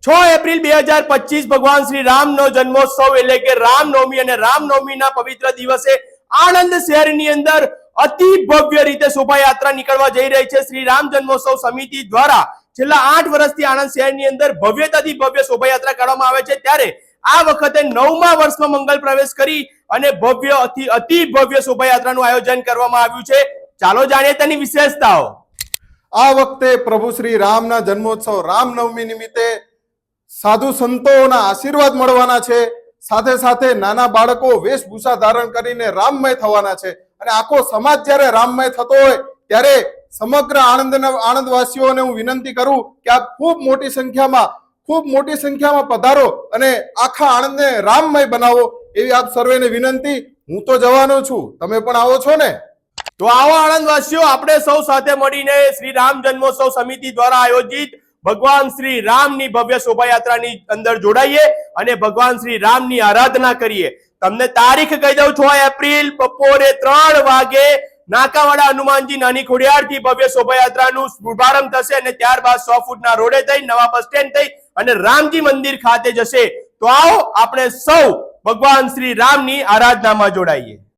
6 April 2025 ભગવાન શ્રી રામનો જન્મોત્સવ એટલે કે રામનવમી અને રામનવમીના પવિત્ર દિવસે આણંદ શહેરની અંદર અતિ ભવ્ય રીતે શોભાયાત્રા નીકળવા જઈ રહી છે। શ્રી રામ જન્મોત્સવ સમિતિ દ્વારા છેલ્લા 8 વર્ષથી આણંદ શહેરની અંદર ભવ્યતાથી ભવ્ય શોભાયાત્રા કાઢવામાં આવે છે, ત્યારે આ વખતે 9મા વર્ષમાં મંગલ પ્રવેશ કરી અને ભવ્ય અતિ ભવ્ય શોભાયાત્રાનું આયોજન કરવામાં આવ્યું છે। ચાલો જાણીએ તેની વિશેષતાઓ। આ વખતે પ્રભુ શ્રી રામના જન્મોત્સવ રામનવમી નિમિત્તે સાધુ સંતોના આશીર્વાદ મળવાના છે, સાથે સાથે નાના બાળકો વેશભૂષા ધારણ કરીને રામમય થવાના છે અને આખો સમાજ જ્યારે રામમય થતો હોય ત્યારે સમગ્ર આણંદવાસીઓને હું વિનંતી કરું કે આપ ખૂબ મોટી સંખ્યામાં પધારો અને આખા આણંદને રામમય બનાવો એવી આપ સર્વેને વિનંતી। હું તો જવાનો છું, તમે પણ આવો છો ને? તો આવો આણંદવાસીઓ, આપણે સૌ સાથે મળીને શ્રી રામ જન્મોત્સવ સમિતિ દ્વારા આયોજિત ભગવાન શ્રી રામની ભવ્ય શોભાયાત્રાની અંદર જોડાઈએ અને ભગવાન શ્રી રામની આરાધના કરીએ। તમને તારીખ કહી દઉં, 6 એપ્રિલ બપોરે 3 વાગે નાકાવાડા હનુમાનજી નાની ખોડિયારથી ભવ્ય શોભાયાત્રાનું શુભારંભ થશે અને ત્યારબાદ 100 ફૂટના રોડે થઈ નવા બસ સ્ટેન્ડ થઈ અને રામજી મંદિર ખાતે જશે। તો આવો આપણે સૌ ભગવાન શ્રી રામની આરાધનામાં જોડાઈએ।